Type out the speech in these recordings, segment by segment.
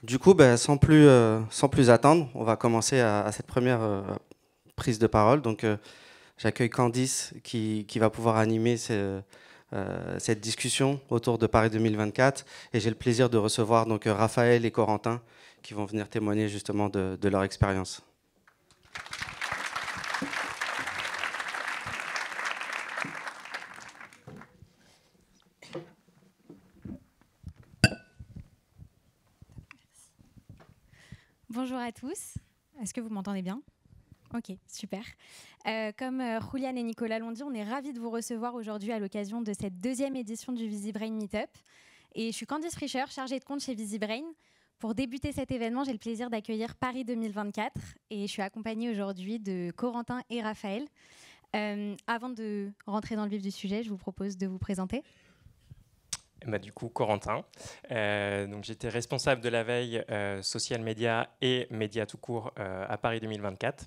Du coup, sans plus attendre, on va commencer à cette première prise de parole. Donc, j'accueille Candice qui va pouvoir animer cette discussion autour de Paris 2024. Et j'ai le plaisir de recevoir donc Raphaël et Corentin qui vont venir témoigner justement de leur expérience. Bonjour à tous. Est-ce que vous m'entendez bien? Ok, super. Comme Juliane et Nicolas l'ont dit, on est ravis de vous recevoir aujourd'hui à l'occasion de cette deuxième édition du VisiBrain Meetup. Et je suis Candice Fricher, chargée de compte chez VisiBrain. Pour débuter cet événement, j'ai le plaisir d'accueillir Paris 2024 et je suis accompagnée aujourd'hui de Corentin et Raphaël. Avant de rentrer dans le vif du sujet, je vous propose de vous présenter. Du coup, Corentin. Donc, j'étais responsable de la veille social média et média tout court à Paris 2024.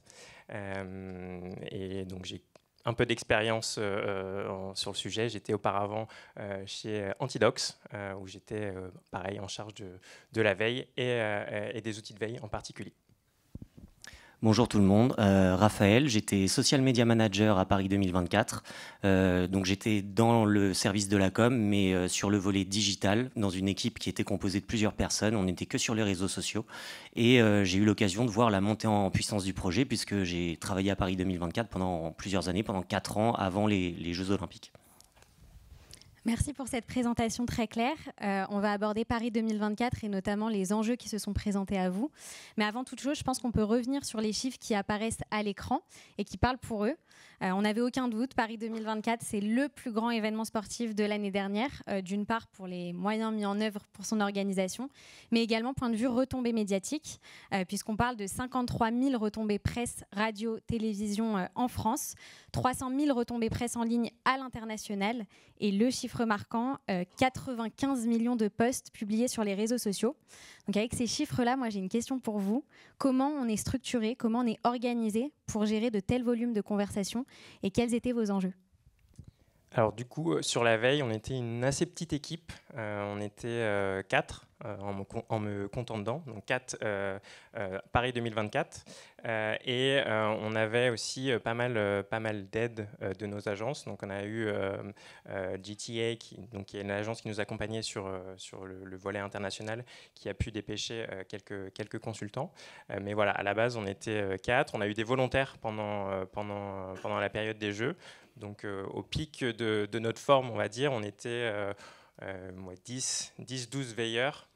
Et donc, j'ai un peu d'expérience sur le sujet. J'étais auparavant chez Antidox, où j'étais pareil en charge de la veille et des outils de veille en particulier. Bonjour tout le monde, Raphaël, j'étais social media manager à Paris 2024, donc j'étais dans le service de la com, mais sur le volet digital, dans une équipe qui était composée de plusieurs personnes, on n'était que sur les réseaux sociaux, et j'ai eu l'occasion de voir la montée en puissance du projet, puisque j'ai travaillé à Paris 2024 pendant plusieurs années, pendant 4 ans avant les Jeux Olympiques. Merci pour cette présentation très claire. On va aborder Paris 2024 et notamment les enjeux qui se sont présentés à vous. Mais avant toute chose, je pense qu'on peut revenir sur les chiffres qui apparaissent à l'écran et qui parlent pour eux. On n'avait aucun doute, Paris 2024, c'est le plus grand événement sportif de l'année dernière, d'une part pour les moyens mis en œuvre pour son organisation, mais également point de vue retombées médiatiques, puisqu'on parle de 53 000 retombées presse, radio, télévision en France, 300 000 retombées presse en ligne à l'international et le chiffre marquant, 95 millions de posts publiés sur les réseaux sociaux. Donc avec ces chiffres-là, moi j'ai une question pour vous. Comment on est structuré, comment on est organisé pour gérer de tels volumes de conversations et quels étaient vos enjeux? Alors du coup, sur la veille, on était une assez petite équipe. On était 4 en me comptant dedans, donc 4 Paris 2024. Et on avait aussi pas mal d'aides de nos agences. Donc on a eu GTA, qui est une agence qui nous accompagnait sur le volet international, qui a pu dépêcher quelques consultants. Mais voilà, à la base, on était 4. On a eu des volontaires pendant la période des Jeux. Donc au pic de notre forme, on va dire, on était 10-12 veilleurs,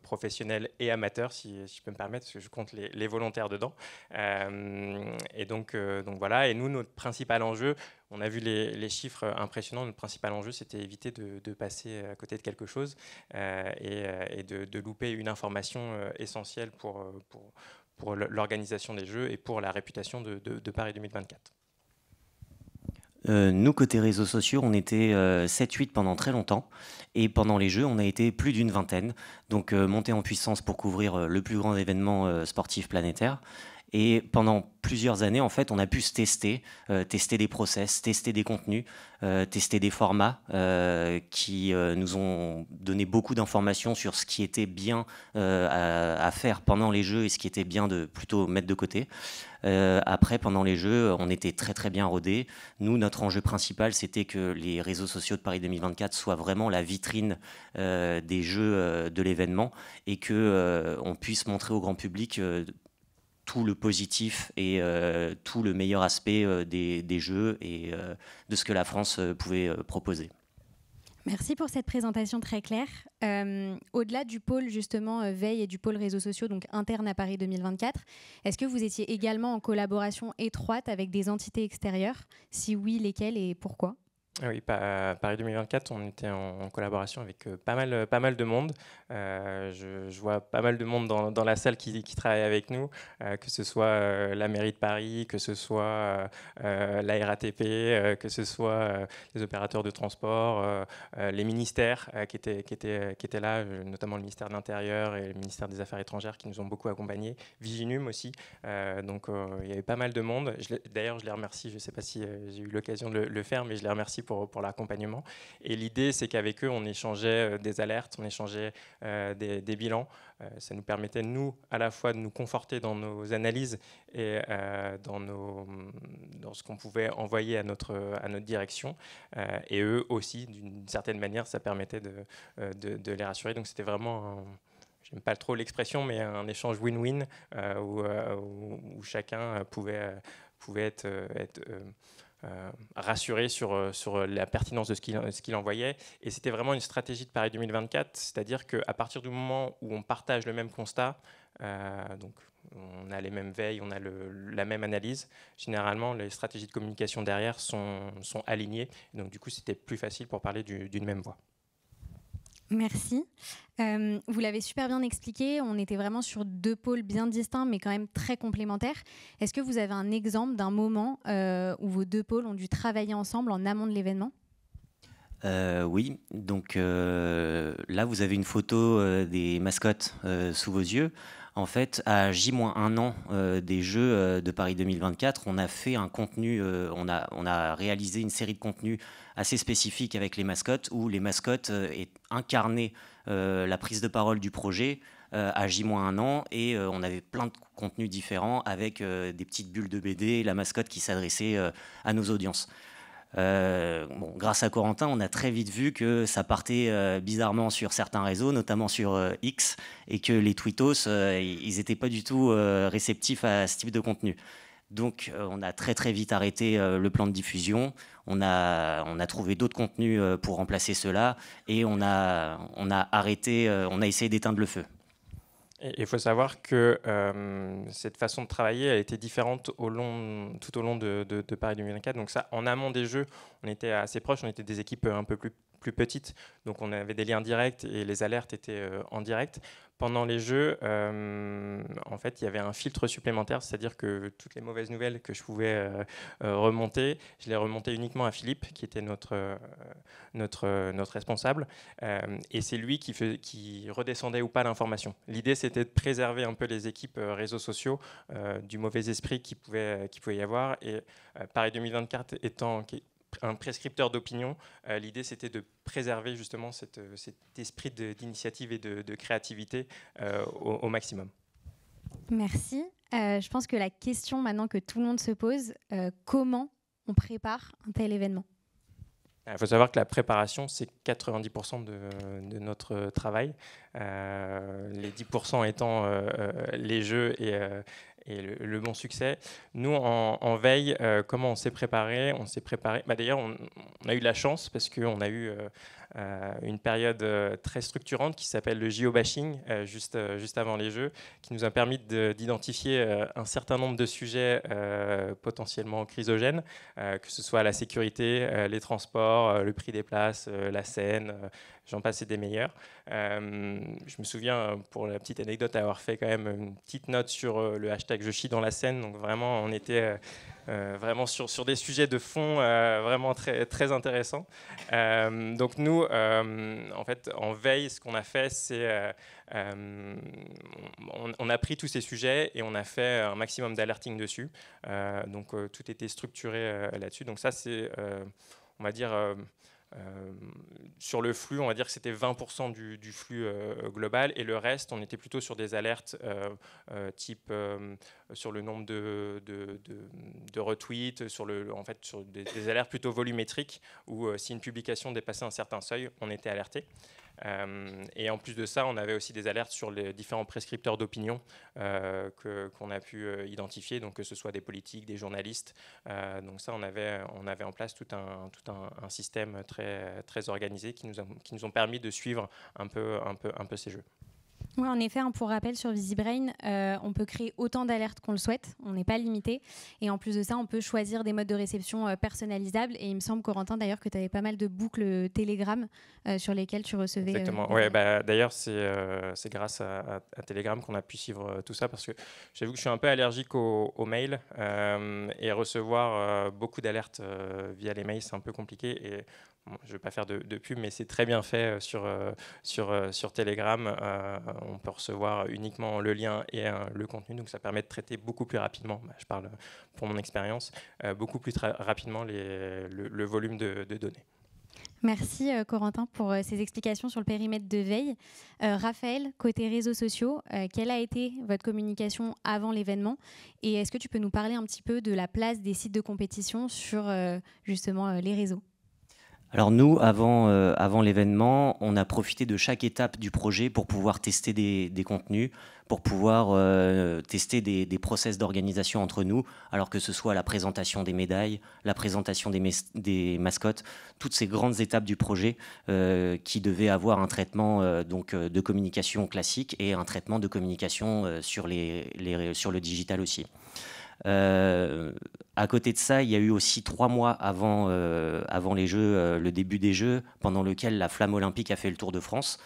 professionnels et amateurs, si je peux me permettre, parce que je compte les volontaires dedans. Et donc voilà, et nous, notre principal enjeu, on a vu les chiffres impressionnants, notre principal enjeu, c'était éviter de passer à côté de quelque chose et de louper une information essentielle pour l'organisation des Jeux et pour la réputation de Paris 2024. Nous, côté réseaux sociaux, on était 7-8 pendant très longtemps. Et pendant les Jeux, on a été plus d'une vingtaine. Donc, montée en puissance pour couvrir le plus grand événement sportif planétaire. Et pendant plusieurs années, en fait, on a pu se tester des process, tester des contenus, tester des formats qui nous ont donné beaucoup d'informations sur ce qui était bien à faire pendant les Jeux et ce qui était bien de plutôt mettre de côté. Après, pendant les Jeux, on était très très bien rodés. Nous, notre enjeu principal, c'était que les réseaux sociaux de Paris 2024 soient vraiment la vitrine des Jeux de l'événement et qu'on puisse montrer au grand public tout le positif et tout le meilleur aspect des Jeux et de ce que la France pouvait proposer. Merci pour cette présentation très claire. Au-delà du pôle justement veille et du pôle réseaux sociaux, donc interne à Paris 2024, est-ce que vous étiez également en collaboration étroite avec des entités extérieures? Si oui, lesquelles et pourquoi? Oui, Paris 2024, on était en collaboration avec pas mal de monde. Je vois pas mal de monde dans la salle qui travaille avec nous, que ce soit la mairie de Paris, que ce soit la RATP, que ce soit les opérateurs de transport, les ministères qui étaient là, notamment le ministère de l'Intérieur et le ministère des Affaires étrangères qui nous ont beaucoup accompagnés, Viginum aussi. Donc il y avait pas mal de monde. D'ailleurs, je les remercie, je ne sais pas si j'ai eu l'occasion de le faire, mais je les remercie pour l'accompagnement. Et l'idée, c'est qu'avec eux, on échangeait des alertes, on échangeait des bilans. Ça nous permettait, nous, à la fois de nous conforter dans nos analyses et dans ce qu'on pouvait envoyer à notre direction. Et eux aussi, d'une certaine manière, ça permettait de les rassurer. Donc c'était vraiment j'aime pas trop l'expression, mais un échange win-win où chacun pouvait être rassuré sur la pertinence de ce qu'il envoyait. Et c'était vraiment une stratégie de Paris 2024, c'est-à-dire qu'à partir du moment où on partage le même constat, donc on a les mêmes veilles, on a la même analyse, généralement les stratégies de communication derrière sont alignées. Donc du coup, c'était plus facile pour parler d'une même voix. Merci. Vous l'avez super bien expliqué, on était vraiment sur deux pôles bien distincts mais quand même très complémentaires. Est-ce que vous avez un exemple d'un moment où vos deux pôles ont dû travailler ensemble en amont de l'événement ? Oui, donc là vous avez une photo des mascottes sous vos yeux. En fait, à J-1 an des Jeux de Paris 2024, on a fait un contenu, on a réalisé une série de contenus assez spécifiques avec les mascottes, où les mascottes incarnaient la prise de parole du projet à J-1 an, et on avait plein de contenus différents avec des petites bulles de BD, la mascotte qui s'adressait à nos audiences. Grâce à Corentin, on a très vite vu que ça partait bizarrement sur certains réseaux, notamment sur X, et que les tweetos, ils n'étaient pas du tout réceptifs à ce type de contenu. Donc, on a très très vite arrêté le plan de diffusion. On a trouvé d'autres contenus pour remplacer cela, et on a arrêté, on a essayé d'éteindre le feu. Et il faut savoir que cette façon de travailler a été différente tout au long de Paris 2024. Donc ça, en amont des Jeux, on était assez proches, on était des équipes un peu plus petites, donc on avait des liens directs et les alertes étaient en direct. Pendant les Jeux, en fait, il y avait un filtre supplémentaire, c'est-à-dire que toutes les mauvaises nouvelles que je pouvais remonter, je les remontais uniquement à Philippe, qui était notre responsable, et c'est lui qui redescendait ou pas l'information. L'idée, c'était de préserver un peu les équipes réseaux sociaux du mauvais esprit qu'il pouvait y avoir, et Paris 2024 étant un prescripteur d'opinion, l'idée c'était de préserver justement cet esprit d'initiative et de créativité au maximum. Merci. Je pense que la question maintenant que tout le monde se pose, comment on prépare un tel événement ? Il faut savoir que la préparation, c'est 90% de notre travail, les 10% étant les jeux et le bon succès. Nous, en veille, comment on s'est préparé ? D'ailleurs, on a eu de la chance parce qu'on a eu une période très structurante qui s'appelle le geobashing, juste avant les Jeux, qui nous a permis d'identifier un certain nombre de sujets potentiellement chrysogènes, que ce soit la sécurité, les transports, le prix des places, la scène, j'en passe et des meilleurs. Je me souviens, pour la petite anecdote, avoir fait quand même une petite note sur le hashtag Je chie dans la Seine. Donc vraiment, on était vraiment sur des sujets de fond vraiment très, très intéressants. Donc nous, en fait, en veille, ce qu'on a fait, c'est on a pris tous ces sujets et on a fait un maximum d'alerting dessus. Donc tout était structuré là-dessus. Donc ça, c'est, on va dire... sur le flux, on va dire que c'était 20% du flux global, et le reste, on était plutôt sur des alertes type sur le nombre de retweets, sur des alertes plutôt volumétriques, où si une publication dépassait un certain seuil, on était alerté. Et en plus de ça, on avait aussi des alertes sur les différents prescripteurs d'opinion qu'on a pu identifier, donc que ce soit des politiques, des journalistes. Donc ça, on avait en place tout un système très, très organisé qui nous ont permis de suivre un peu ces jeux. Oui, en effet, pour rappel, sur VisiBrain, on peut créer autant d'alertes qu'on le souhaite, on n'est pas limité. Et en plus de ça, on peut choisir des modes de réception personnalisables. Et il me semble, Corentin, d'ailleurs, que tu avais pas mal de boucles Telegram sur lesquelles tu recevais... Exactement. D'ailleurs, c'est grâce à Telegram qu'on a pu suivre tout ça, parce que j'avoue que je suis un peu allergique aux mails, et recevoir beaucoup d'alertes via les mails, c'est un peu compliqué. Et bon, je ne vais pas faire de pub, mais c'est très bien fait sur Telegram. On peut recevoir uniquement le lien et le contenu, donc ça permet de traiter beaucoup plus rapidement, je parle pour mon expérience, beaucoup plus rapidement le volume de données. Merci Corentin pour ces explications sur le périmètre de veille. Raphaël, côté réseaux sociaux, quelle a été votre communication avant l'événement et est-ce que tu peux nous parler un petit peu de la place des sites de compétition sur justement les réseaux? Alors nous, avant l'événement, on a profité de chaque étape du projet pour pouvoir tester des contenus, pour pouvoir tester des process d'organisation entre nous, alors que ce soit la présentation des médailles, la présentation des mascottes, toutes ces grandes étapes du projet qui devaient avoir un traitement de communication classique et un traitement de communication sur le digital aussi. À côté de ça, il y a eu aussi 3 mois avant les Jeux, le début des Jeux, pendant lequel la flamme olympique a fait le Tour de France.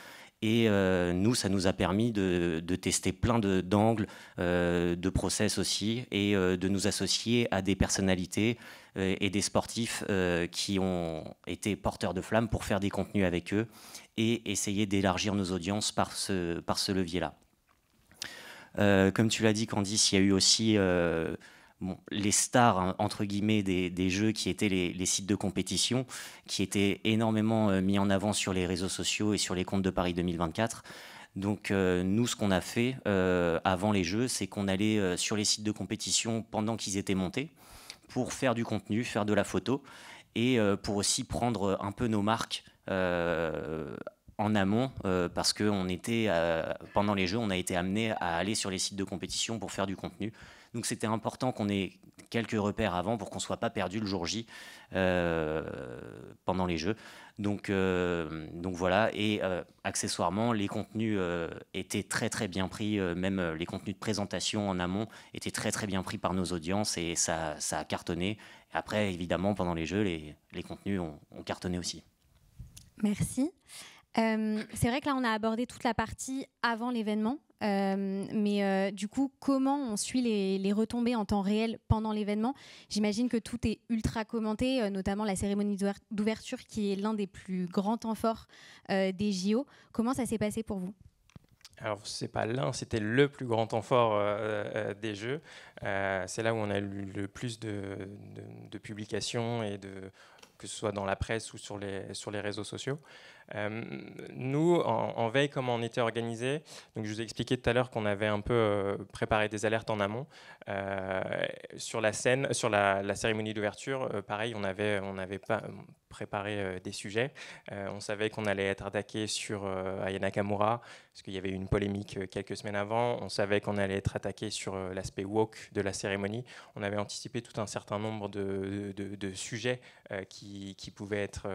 Et nous, ça nous a permis de tester plein d'angles, de process aussi, et de nous associer à des personnalités et des sportifs qui ont été porteurs de flammes pour faire des contenus avec eux et essayer d'élargir nos audiences par ce levier-là. Comme tu l'as dit, Candice, il y a eu aussi les stars, hein, entre guillemets, des Jeux qui étaient les sites de compétition, qui étaient énormément mis en avant sur les réseaux sociaux et sur les comptes de Paris 2024. Donc nous, ce qu'on a fait avant les Jeux, c'est qu'on allait sur les sites de compétition pendant qu'ils étaient montés pour faire du contenu, faire de la photo et pour aussi prendre un peu nos marques en amont, parce que pendant les Jeux, on a été amené à aller sur les sites de compétition pour faire du contenu. Donc c'était important qu'on ait quelques repères avant pour qu'on ne soit pas perdu le jour J pendant les Jeux. Donc voilà, et accessoirement, les contenus étaient très très bien pris, même les contenus de présentation en amont étaient très très bien pris par nos audiences et ça a cartonné. Et après, évidemment, pendant les Jeux, les contenus ont cartonné aussi. Merci. C'est vrai que là, on a abordé toute la partie avant l'événement, mais du coup, comment on suit les retombées en temps réel pendant l'événement? J'imagine que tout est ultra commenté, notamment la cérémonie d'ouverture qui est l'un des plus grands temps forts des JO. Comment ça s'est passé pour vous? Alors, c'est pas l'un, c'était le plus grand temps fort des Jeux. C'est là où on a eu le plus de publications et que ce soit dans la presse ou sur les réseaux sociaux. Nous, en veille, comment on était organisé, donc je vous ai expliqué tout à l'heure qu'on avait un peu préparé des alertes en amont. Sur la scène, sur la cérémonie d'ouverture, pareil, on avait pas préparé des sujets. On savait qu'on allait être attaqué sur Aya Nakamura, parce qu'il y avait eu une polémique quelques semaines avant. On savait qu'on allait être attaqué sur l'aspect woke de la cérémonie. On avait anticipé tout un certain nombre de sujets qui pouvaient être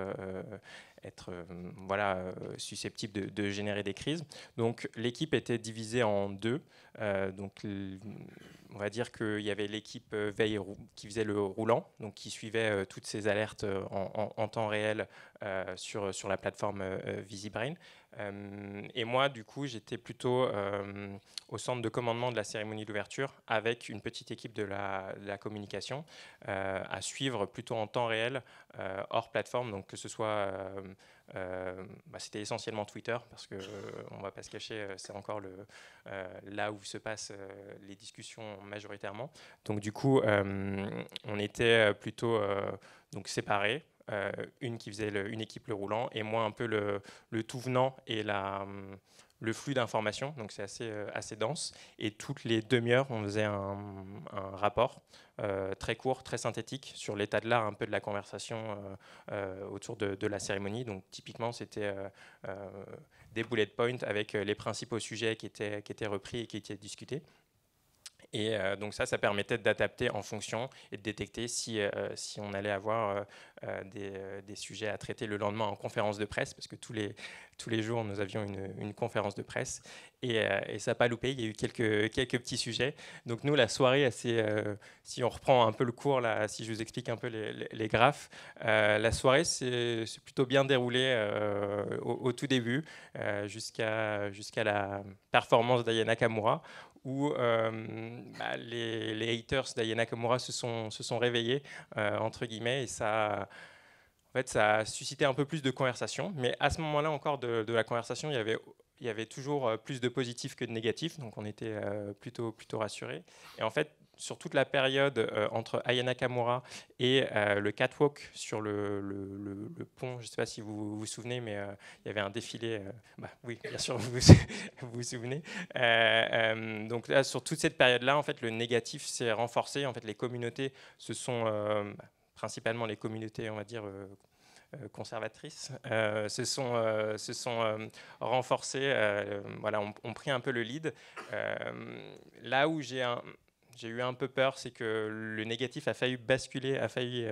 susceptibles de générer des crises. Donc l'équipe était divisée en deux. On va dire qu'il y avait l'équipe veille qui faisait le roulant, donc qui suivait toutes ces alertes en temps réel sur la plateforme VisiBrain. Et moi, du coup, j'étais plutôt au centre de commandement de la cérémonie d'ouverture avec une petite équipe de la communication à suivre plutôt en temps réel hors plateforme, donc que ce soit c'était essentiellement Twitter parce que on va pas se cacher, c'est encore là où se passent les discussions majoritairement. Donc du coup, on était plutôt donc séparés. Une qui faisait une équipe le roulant et moi un peu le tout venant et le flux d'informations, donc c'est assez dense. Et toutes les demi-heures, on faisait un rapport très court, très synthétique sur l'état de l'art, un peu de la conversation autour de la cérémonie. Donc typiquement, c'était des bullet points avec les principaux sujets qui étaient repris et qui étaient discutés. Et donc ça permettait d'adapter en fonction et de détecter si on allait avoir des sujets à traiter le lendemain en conférence de presse, parce que tous les jours, nous avions une conférence de presse. Et ça n'a pas loupé, il y a eu quelques petits sujets. Donc nous, la soirée, si on reprend un peu le cours, là, si je vous explique un peu les graphes, la soirée c'est plutôt bien déroulé au tout début, jusqu'à la performance d'Aya Nakamura, où les haters d'Aya Nakamura se sont réveillés, entre guillemets, et ça fait, ça a suscité un peu plus de conversation. Mais à ce moment-là encore de la conversation, il y avait toujours plus de positifs que de négatifs, donc on était plutôt rassurés. Et en fait, sur toute la période entre Aya Nakamura et le catwalk sur le pont, je ne sais pas si vous vous souvenez, mais il y avait un défilé. Oui, bien sûr, vous vous souvenez. Donc là, sur toute cette période-là, en fait, le négatif s'est renforcé. En fait, les communautés se sont principalement les communautés, on va dire, conservatrices, se sont renforcées, voilà, ont pris un peu le lead. Là où j'ai eu un peu peur, c'est que le négatif a failli basculer, a failli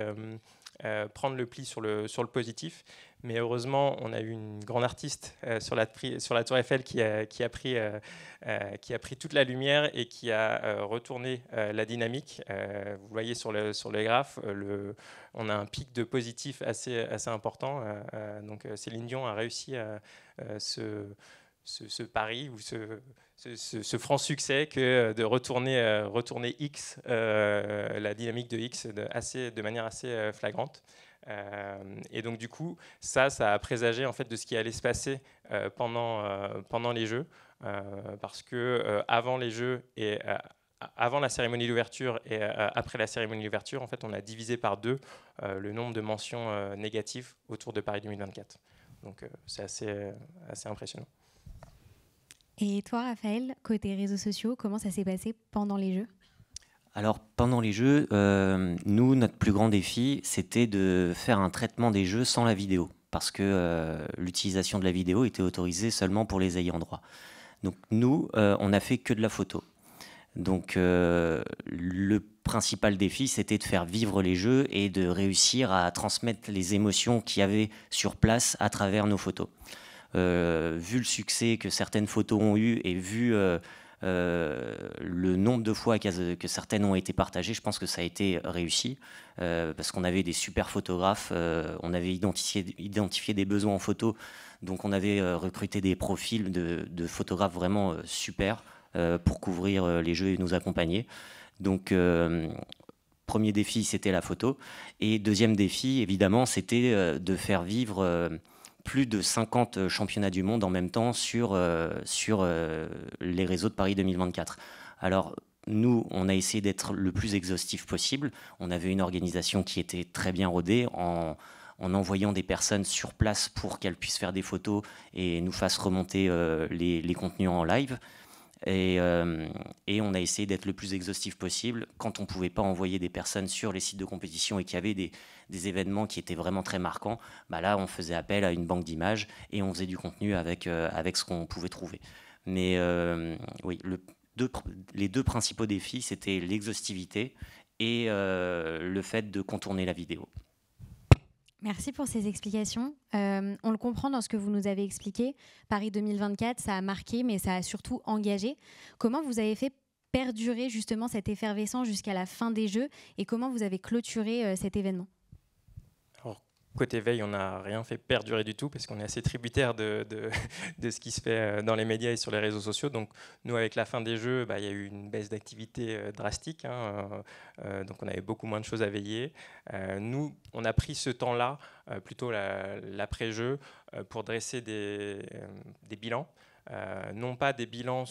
prendre le pli sur le positif. Mais heureusement, on a eu une grande artiste sur la Tour Eiffel qui a pris toute la lumière et qui a retourné la dynamique. Vous voyez sur le graphe, on a un pic de positif assez important. Donc Céline Dion a réussi ce pari ou ce franc succès que de retourner X, la dynamique de X de manière assez flagrante. Et donc du coup, ça a présagé en fait de ce qui allait se passer pendant les Jeux, parce que avant les Jeux et avant la cérémonie d'ouverture et après la cérémonie d'ouverture, en fait, on a divisé par 2 le nombre de mentions négatives autour de Paris 2024. Donc c'est assez impressionnant. Et toi, Raphaël, côté réseaux sociaux, comment ça s'est passé pendant les Jeux ? Alors, pendant les Jeux, nous, notre plus grand défi, c'était de faire un traitement des Jeux sans la vidéo, parce que l'utilisation de la vidéo était autorisée seulement pour les ayants droit. Donc nous, on n'a fait que de la photo. Donc le principal défi, c'était de faire vivre les Jeux et de réussir à transmettre les émotions qu'il y avait sur place à travers nos photos. Vu le succès que certaines photos ont eu et vu le nombre de fois que certaines ont été partagées, je pense que ça a été réussi, parce qu'on avait des super photographes, on avait identifié des besoins en photo, donc on avait recruté des profils de photographes vraiment super pour couvrir les Jeux et nous accompagner. Donc premier défi, c'était la photo, et deuxième défi, évidemment, c'était de faire vivre plus de 50 championnats du monde en même temps sur les réseaux de Paris 2024. Alors, nous, on a essayé d'être le plus exhaustif possible. On avait une organisation qui était très bien rodée en envoyant des personnes sur place pour qu'elles puissent faire des photos et nous fassent remonter les contenus en live. Et on a essayé d'être le plus exhaustif possible. Quand on ne pouvait pas envoyer des personnes sur les sites de compétition et qu'il y avait des événements qui étaient vraiment très marquants, bah là, on faisait appel à une banque d'images et on faisait du contenu avec ce qu'on pouvait trouver. Mais oui, les 2 principaux défis, c'était l'exhaustivité et le fait de contourner la vidéo. Merci pour ces explications. On le comprend dans ce que vous nous avez expliqué. Paris 2024, ça a marqué, mais ça a surtout engagé. Comment vous avez fait perdurer justement cette effervescence jusqu'à la fin des Jeux et comment vous avez clôturé cet événement ? Côté veille, on n'a rien fait perdurer du tout parce qu'on est assez tributaire de ce qui se fait dans les médias et sur les réseaux sociaux. Donc nous, avec la fin des Jeux, il y a eu une baisse d'activité drastique. Donc on avait beaucoup moins de choses à veiller. Nous, on a pris ce temps-là, plutôt l'après-jeu, pour dresser des bilans. Non pas des bilans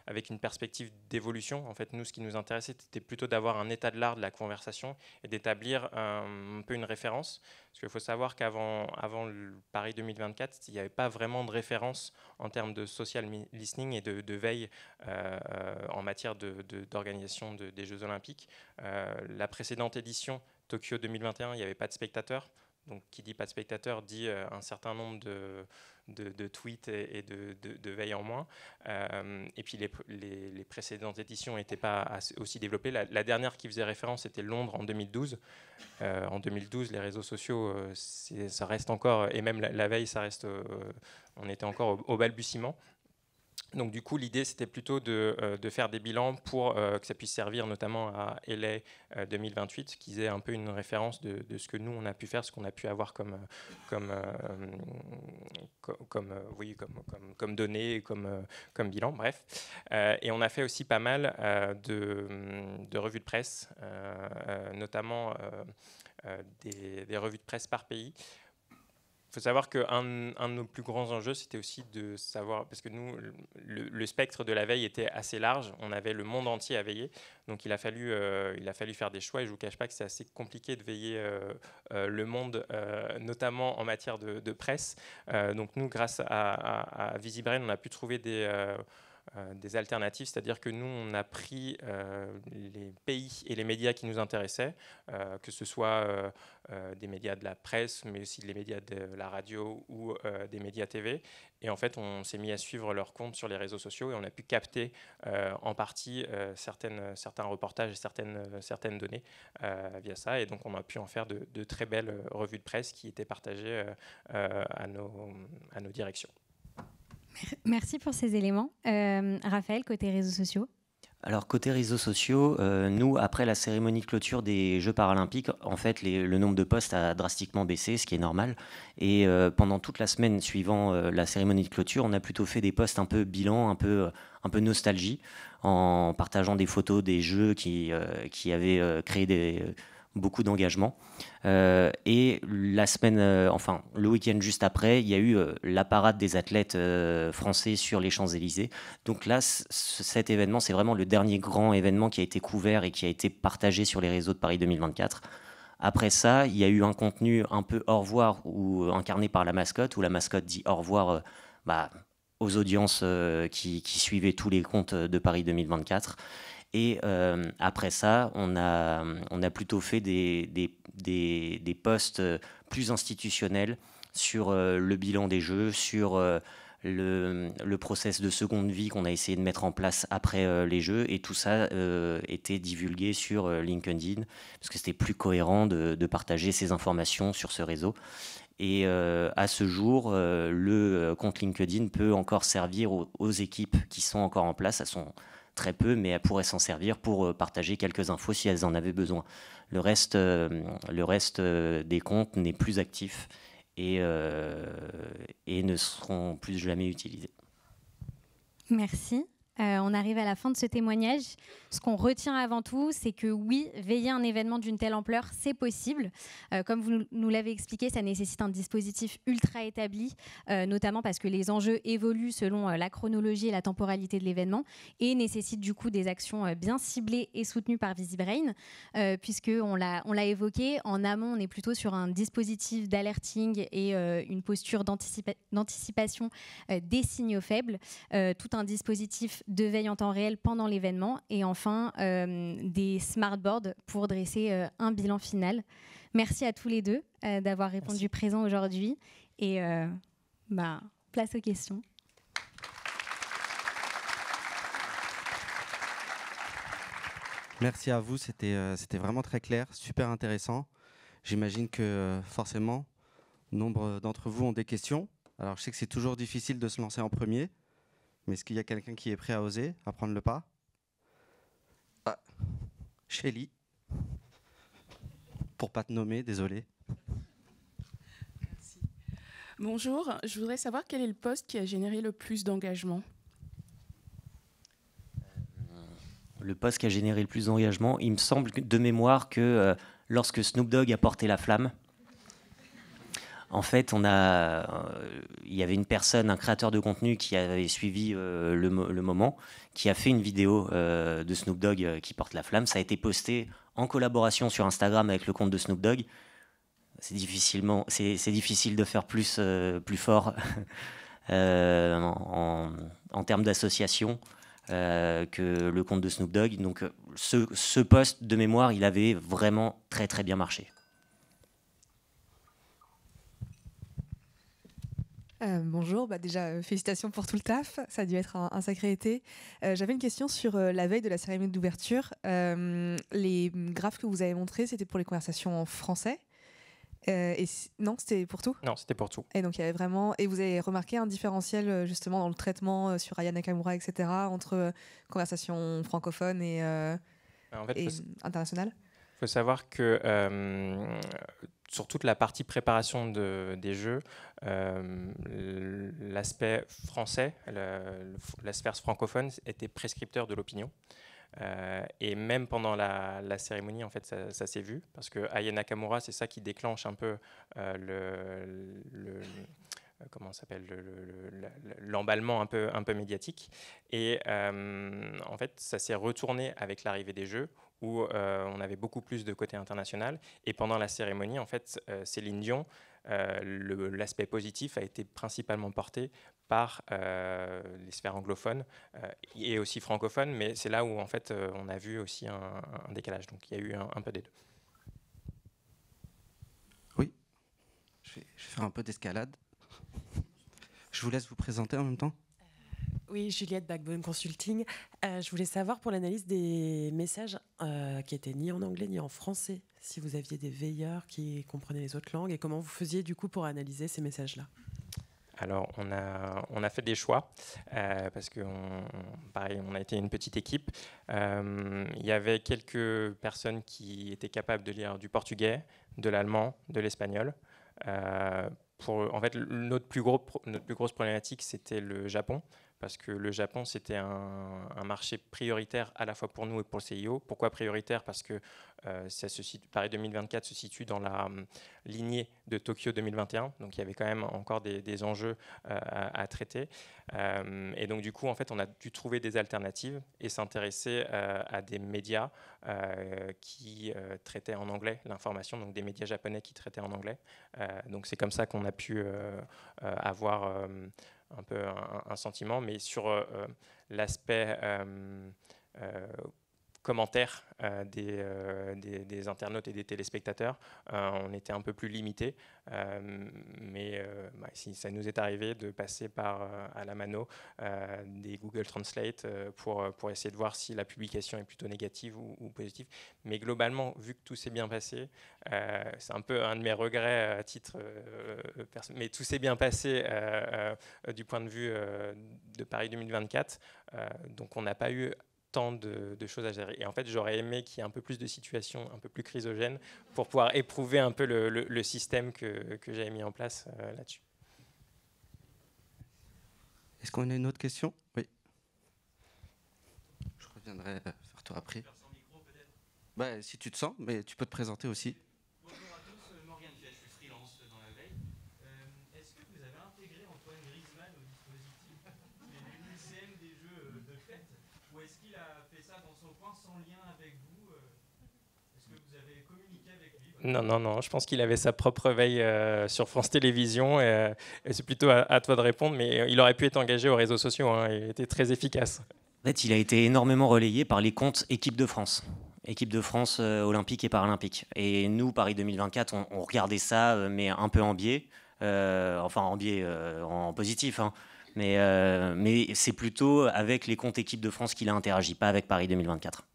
avec une perspective d'évolution. En fait, nous, ce qui nous intéressait, c'était plutôt d'avoir un état de l'art de la conversation et d'établir un peu une référence. Parce qu'il faut savoir qu'avant le Paris 2024, il n'y avait pas vraiment de référence en termes de social listening et de veille en matière d'organisation des Jeux Olympiques. La précédente édition, Tokyo 2021, il n'y avait pas de spectateurs. Donc, qui dit pas de spectateurs dit un certain nombre de tweets et de veilles en moins. Et puis les précédentes éditions n'étaient pas aussi développées. La dernière qui faisait référence, c'était Londres en 2012. En 2012, les réseaux sociaux, ça reste encore, et même la veille, ça reste, on était encore au balbutiement. Donc du coup, l'idée, c'était plutôt de faire des bilans pour que ça puisse servir notamment à LA 2028, qu'ils aient un peu une référence de ce que nous, on a pu faire, ce qu'on a pu avoir comme données, comme bilan, bref. Et on a fait aussi pas mal de revues de presse, notamment des revues de presse par pays. Il faut savoir qu'un de nos plus grands enjeux, c'était aussi de savoir, parce que nous, le spectre de la veille était assez large, on avait le monde entier à veiller, donc il a fallu faire des choix, et je ne vous cache pas que c'est assez compliqué de veiller le monde, notamment en matière de presse. Donc nous, grâce à VisiBrain, on a pu trouver des alternatives, c'est-à-dire que nous, on a pris les pays et les médias qui nous intéressaient, que ce soit des médias de la presse, mais aussi des médias de la radio ou des médias TV. Et en fait, on s'est mis à suivre leurs comptes sur les réseaux sociaux et on a pu capter en partie certains reportages et certaines données via ça. Et donc, on a pu en faire de très belles revues de presse qui étaient partagées à nos directions. Merci pour ces éléments. Raphaël, côté réseaux sociaux. Alors côté réseaux sociaux, nous, après la cérémonie de clôture des Jeux paralympiques, en fait, le nombre de posts a drastiquement baissé, ce qui est normal. Et pendant toute la semaine suivant la cérémonie de clôture, on a plutôt fait des posts un peu bilan, un peu nostalgie, en partageant des photos des Jeux qui avaient créé beaucoup d'engagement. Et la semaine, le week-end juste après, il y a eu la parade des athlètes français sur les Champs-Élysées. Donc là, cet événement, c'est vraiment le dernier grand événement qui a été couvert et qui a été partagé sur les réseaux de Paris 2024. Après ça, il y a eu un contenu un peu au revoir ou incarné par la mascotte, où la mascotte dit au revoir aux audiences qui suivaient tous les comptes de Paris 2024. Et après ça, on a plutôt fait des posts plus institutionnels sur le bilan des Jeux, sur le process de seconde vie qu'on a essayé de mettre en place après les Jeux. Et tout ça était divulgué sur LinkedIn, parce que c'était plus cohérent de partager ces informations sur ce réseau. Et à ce jour, le compte LinkedIn peut encore servir aux équipes qui sont encore en place. Elles sont très peu, mais elles pourraient s'en servir pour partager quelques infos si elles en avaient besoin. Le reste des comptes n'est plus actif et ne seront plus jamais utilisés. Merci. On arrive à la fin de ce témoignage. Ce qu'on retient avant tout, c'est que oui, veiller un événement d'une telle ampleur, c'est possible. Comme vous nous l'avez expliqué, ça nécessite un dispositif ultra établi, notamment parce que les enjeux évoluent selon la chronologie et la temporalité de l'événement et nécessitent du coup des actions bien ciblées et soutenues par VisiBrain, puisqu'on l'a évoqué, en amont, on est plutôt sur un dispositif d'alerting et une posture d'anticipation des signaux faibles, tout un dispositif de veille en temps réel pendant l'événement et enfin des smartboards pour dresser un bilan final. Merci à tous les deux d'avoir répondu présent aujourd'hui et place aux questions. Merci à vous, c'était vraiment très clair, super intéressant. J'imagine que forcément, nombre d'entre vous ont des questions. Alors je sais que c'est toujours difficile de se lancer en premier. Mais est-ce qu'il y a quelqu'un qui est prêt à oser, à prendre le pas? Shelly. Pour pas te nommer, désolé. Merci. Bonjour, je voudrais savoir quel est le poste qui a généré le plus d'engagement. Le poste qui a généré le plus d'engagement, il me semble de mémoire que lorsque Snoop Dogg a porté la flamme, en fait, il y avait une personne, un créateur de contenu qui avait suivi le moment, qui a fait une vidéo de Snoop Dogg qui porte la flamme. Ça a été posté en collaboration sur Instagram avec le compte de Snoop Dogg. C'est difficile de faire plus fort en termes d'association que le compte de Snoop Dogg. Donc, ce post de mémoire, il avait vraiment très très bien marché. Bonjour, déjà félicitations pour tout le taf, ça a dû être un sacré été. J'avais une question sur la veille de la cérémonie d'ouverture. Les graphes que vous avez montrés, c'était pour les conversations en français. Non, c'était pour tout. Non, c'était pour tout. Et donc il y avait vraiment. Et vous avez remarqué un différentiel justement dans le traitement sur Aya Nakamura, etc., entre conversation francophone et En fait, internationale. Il faut savoir que sur toute la partie préparation des jeux, l'aspect français, la sphère francophone était prescripteur de l'opinion. Et même pendant la cérémonie, en fait, ça s'est vu, parce que Aya Nakamura, c'est ça qui déclenche un peu comment ça s'appelle, l'emballement un peu médiatique. Et en fait, ça s'est retourné avec l'arrivée des Jeux, où on avait beaucoup plus de côté international. Et pendant la cérémonie, en fait, Céline Dion, l'aspect positif a été principalement porté par les sphères anglophones et aussi francophones, mais c'est là où en fait on a vu aussi un décalage. Donc il y a eu un peu des deux. Oui, je vais faire un peu d'escalade. Je vous laisse vous présenter en même temps. Oui, Juliette, Backbone Consulting. Je voulais savoir pour l'analyse des messages qui étaient ni en anglais ni en français, si vous aviez des veilleurs qui comprenaient les autres langues et comment vous faisiez du coup pour analyser ces messages-là. Alors, on a fait des choix parce que, pareil, on a été une petite équipe. Il y avait quelques personnes qui étaient capables de lire du portugais, de l'allemand, de l'espagnol. En fait, notre plus grosse problématique, c'était le Japon, parce que le Japon, c'était un marché prioritaire à la fois pour nous et pour le CIO. Pourquoi prioritaire ? Parce que Paris 2024 se situe dans la lignée de Tokyo 2021, donc il y avait quand même encore des enjeux à traiter. Et donc du coup, en fait, on a dû trouver des alternatives et s'intéresser à des médias qui traitaient en anglais l'information, donc des médias japonais qui traitaient en anglais. Donc c'est comme ça qu'on a pu avoir un peu un sentiment, mais sur l'aspect commentaires des internautes et des téléspectateurs, on était un peu plus limité, mais si ça nous est arrivé de passer par à la mano des Google Translate pour essayer de voir si la publication est plutôt négative ou positive. Mais globalement, vu que tout s'est bien passé, c'est un peu un de mes regrets à titre personnel, mais tout s'est bien passé du point de vue de Paris 2024, donc on n'a pas eu tant de choses à gérer. Et en fait, j'aurais aimé qu'il y ait un peu plus de situations un peu plus chrysogènes pour pouvoir éprouver un peu le système que j'avais mis en place là-dessus. Est-ce qu'on a une autre question ? Oui. Je reviendrai faire toi après. Bah, si tu te sens, mais tu peux te présenter aussi. Bonjour à tous, Morgane Fiat, je suis freelance dans la veille. Est-ce que vous avez intégré Antoine Griezmann au dispositif des lycéennes des jeux de fête, ou est-ce qu'il a fait ça dans son coin sans lien avec vous Est-ce que vous avez communiqué avec lui ? Non, je pense qu'il avait sa propre veille sur France Télévisions et c'est plutôt à toi de répondre, mais il aurait pu être engagé aux réseaux sociaux, hein, il était très efficace. En fait, il a été énormément relayé par les comptes équipe de France olympique et paralympique. Et nous, Paris 2024, on regardait ça, mais un peu en biais, en positif, hein. Mais c'est plutôt avec les comptes équipe de France qu'il a interagi, pas avec Paris 2024.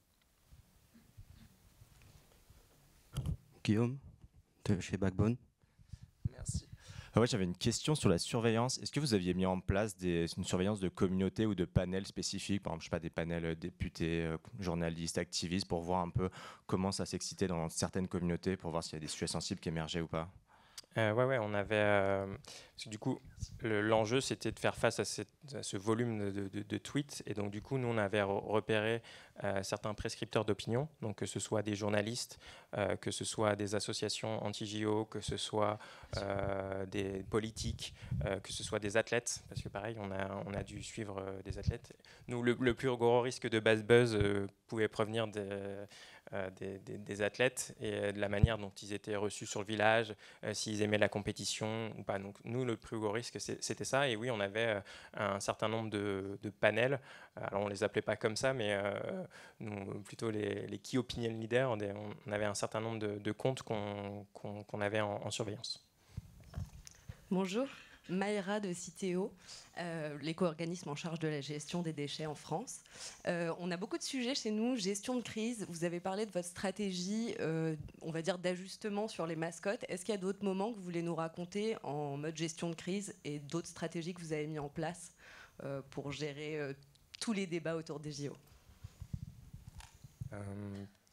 Guillaume, de chez Backbone. Merci. Ouais, j'avais une question sur la surveillance. Est-ce que vous aviez mis en place une surveillance de communauté ou de panels spécifiques, par exemple, je sais pas, des panels députés, journalistes, activistes, pour voir un peu comment ça s'excitait dans certaines communautés, pour voir s'il y a des sujets sensibles qui émergeaient ou pas? Ouais, on avait. Parce que du coup, l'enjeu, c'était de faire face à ce volume de tweets. Et donc, du coup, nous, on avait repéré certains prescripteurs d'opinion, donc que ce soit des journalistes, que ce soit des associations anti-JO, que ce soit des politiques, que ce soit des athlètes, parce que pareil, on a dû suivre des athlètes. Nous, le plus gros risque de buzz pouvait provenir des athlètes et de la manière dont ils étaient reçus sur le village, s'ils aimaient la compétition ou pas. Donc nous, le plus gros risque, c'était ça. Et oui, on avait un certain nombre de panels. Alors on les appelait pas comme ça, mais nous, plutôt les key opinion leaders. On avait un certain nombre de comptes qu'on avait en surveillance. Bonjour, Maïra de Citeo, l'éco-organisme en charge de la gestion des déchets en France. On a beaucoup de sujets chez nous, gestion de crise. Vous avez parlé de votre stratégie, on va dire, d'ajustement sur les mascottes. Est-ce qu'il y a d'autres moments que vous voulez nous raconter en mode gestion de crise et d'autres stratégies que vous avez mis en place pour gérer tous les débats autour des JO?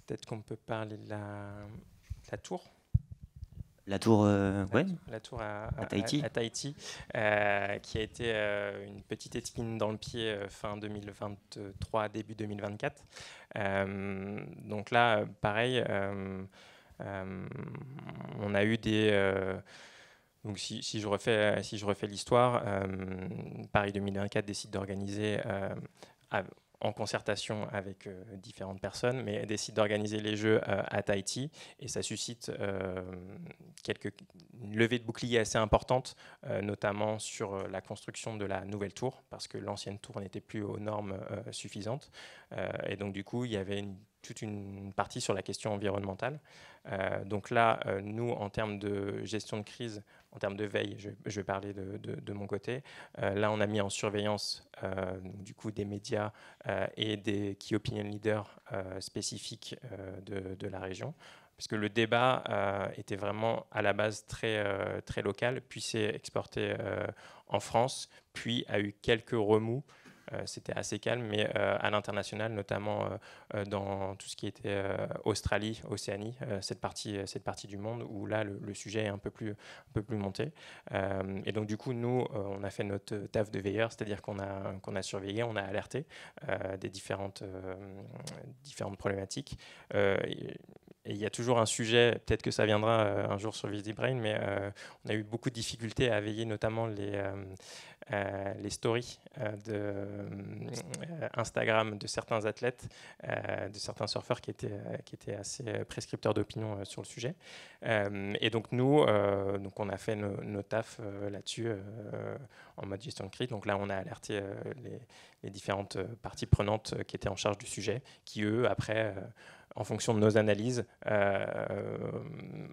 Peut-être qu'on peut parler de la tour. La tour, ouais. La tour à Tahiti, qui a été une petite épine dans le pied fin 2023, début 2024. Donc là, pareil, on a eu des... donc si je refais l'histoire, Paris 2024 décide d'organiser en concertation avec différentes personnes, mais décide d'organiser les Jeux à Tahiti, et ça suscite une levée de boucliers assez importante, notamment sur la construction de la nouvelle tour, parce que l'ancienne tour n'était plus aux normes suffisantes, et donc du coup il y avait toute une partie sur la question environnementale. Donc là, nous, en termes de gestion de crise, en termes de veille, je vais parler de mon côté. Là, on a mis en surveillance du coup des médias et des key opinion leaders spécifiques de la région, puisque le débat était vraiment à la base très local, puis s'est exporté en France, puis a eu quelques remous. C'était assez calme, mais à l'international, notamment dans tout ce qui était Australie, Océanie, cette partie du monde où là le sujet est un peu plus monté. Et donc du coup, nous, on a fait notre taf de veilleur, c'est-à-dire qu'on a surveillé, on a alerté des différentes problématiques. Et il y a toujours un sujet, peut-être que ça viendra un jour sur VisiBrain, mais on a eu beaucoup de difficultés à veiller notamment les stories de Instagram de certains athlètes, de certains surfeurs qui étaient assez prescripteurs d'opinion sur le sujet. Et donc nous, on a fait nos tafs là-dessus en mode gestion de crise. Donc là, on a alerté les différentes parties prenantes qui étaient en charge du sujet, qui eux, après... en fonction de nos analyses,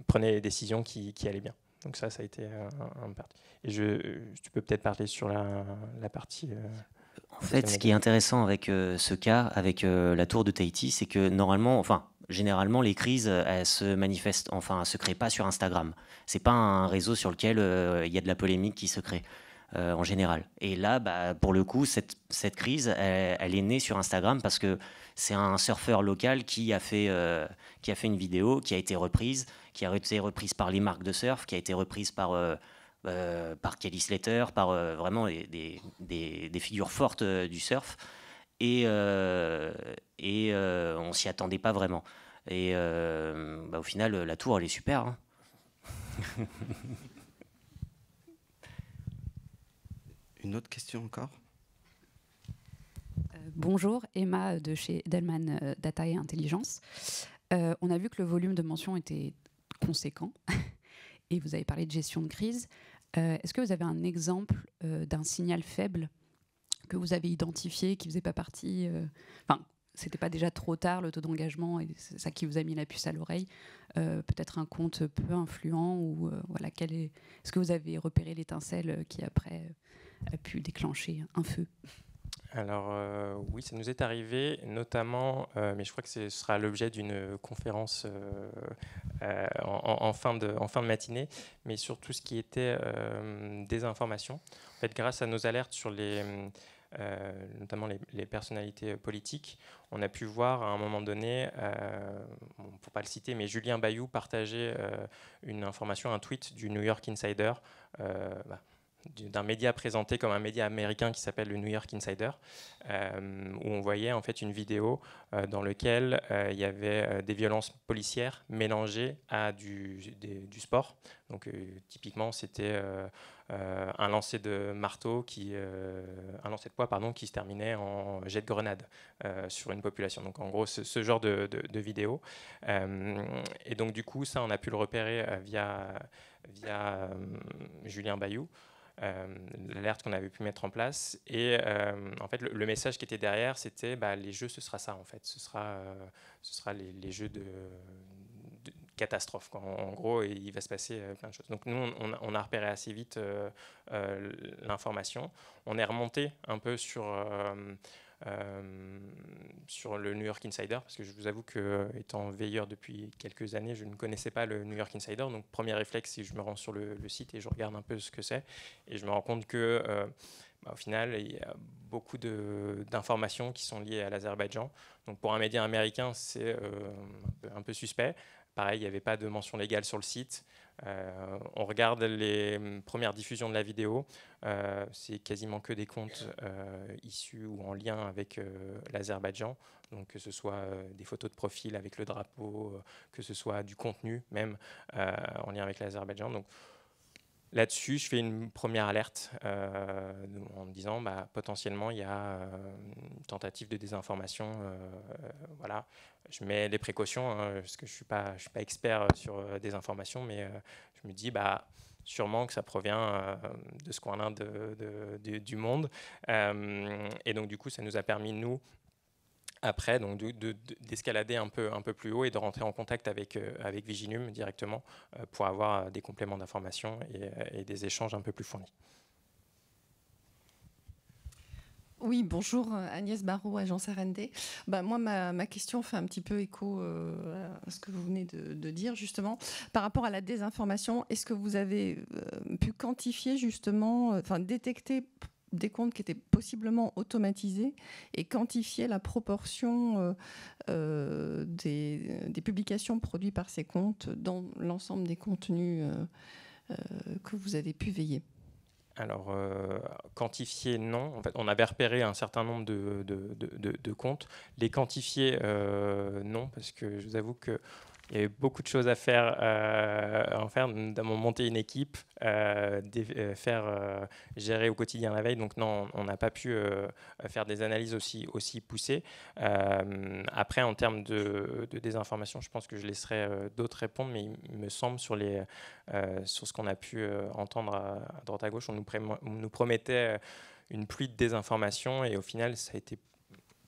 prenaient les décisions qui allaient bien. Donc ça a été un parti. Et tu peux peut-être parler sur la partie... en fait, ce qui est intéressant avec ce cas, avec la tour de Tahiti, c'est que généralement, les crises, elles se créent pas sur Instagram. C'est pas un réseau sur lequel il y a de la polémique qui se crée. En général. Et là, pour le coup, cette crise, elle est née sur Instagram parce que c'est un surfeur local qui a fait une vidéo qui a été reprise par les marques de surf, qui a été reprise par Kelly Slater, par vraiment des figures fortes du surf. Et on s'y attendait pas vraiment. Et au final, la tour, elle est super. Hein. Une autre question encore? Bonjour, Emma de chez Delman Data et Intelligence. On a vu que le volume de mentions était conséquent et vous avez parlé de gestion de crise. Est-ce que vous avez un exemple d'un signal faible que vous avez identifié, qui ne faisait pas partie... c'était pas déjà trop tard, le taux d'engagement, et c'est ça qui vous a mis la puce à l'oreille. Peut-être un compte peu influent, ou voilà, est-ce que vous avez repéré l'étincelle qui après a pu déclencher un feu? Alors oui, ça nous est arrivé, notamment, mais je crois que ce sera l'objet d'une conférence en fin de matinée, mais sur tout ce qui était désinformation. En fait, grâce à nos alertes sur notamment les personnalités politiques, on a pu voir à un moment donné, pour ne pas le citer, mais Julien Bayou partageait une information, un tweet du New York Insider, d'un média présenté comme un média américain qui s'appelle le New York Insider, où on voyait en fait une vidéo dans laquelle il y avait des violences policières mélangées à du sport. Donc typiquement c'était un lancer de marteau un lancer de poids qui se terminait en jet de grenade sur une population. Donc en gros ce genre de vidéo. Et donc du coup ça on a pu le repérer via Julien Bayou. L'alerte qu'on avait pu mettre en place, et en fait le message qui était derrière, c'était les jeux, ce sera ça en fait, ce sera les jeux catastrophe, quoi. En gros, il va se passer plein de choses. Donc nous, on a repéré assez vite l'information. On est remonté un peu sur le New York Insider, parce que je vous avoue que, étant veilleur depuis quelques années, je ne connaissais pas le New York Insider. Donc premier réflexe, c'est que je me rends sur le site et je regarde un peu ce que c'est, et je me rends compte que au final, il y a beaucoup d'informations qui sont liées à l'Azerbaïdjan. Donc pour un média américain, c'est un peu suspect. Pareil, il n'y avait pas de mention légale sur le site. On regarde les premières diffusions de la vidéo. C'est quasiment que des comptes issus ou en lien avec l'Azerbaïdjan. Donc que ce soit des photos de profil avec le drapeau, que ce soit du contenu même en lien avec l'Azerbaïdjan. Donc là-dessus, je fais une première alerte en me disant potentiellement il y a une tentative de désinformation. Voilà. Je mets des précautions parce que je suis pas expert sur des informations, mais je me dis sûrement que ça provient de ce coin-là du monde. Et donc du coup, ça nous a permis, nous, après, donc d'escalader un peu plus haut et de rentrer en contact avec Viginum directement pour avoir des compléments d'information et des échanges un peu plus fournis. Oui, bonjour, Agnès Barraud, agence RND. Moi, ma question fait un petit peu écho à ce que vous venez de dire, justement. Par rapport à la désinformation, est-ce que vous avez pu quantifier, justement, détecter des comptes qui étaient possiblement automatisés et quantifier la proportion des publications produites par ces comptes dans l'ensemble des contenus que vous avez pu veiller? Alors, quantifier, non. En fait, on avait repéré un certain nombre de comptes. Les quantifier, non, parce que je vous avoue qu'il y avait beaucoup de choses à faire, notamment monter une équipe, faire gérer au quotidien la veille. Donc non, on n'a pas pu faire des analyses aussi poussées. Après, en termes de désinformation, je pense que je laisserai d'autres répondre, mais il me semble sur ce qu'on a pu entendre à droite à gauche, on nous promettait une pluie de désinformation, et au final, ça a été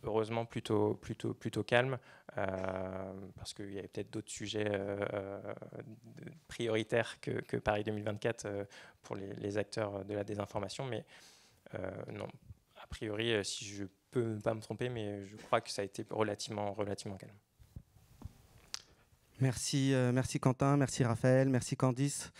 heureusement plutôt calme, parce qu'il y avait peut-être d'autres sujets prioritaires que Paris 2024 pour les acteurs de la désinformation. Mais non, a priori, si je peux ne pas me tromper, mais je crois que ça a été relativement calme. Merci Quentin, merci Raphaël, merci Candice.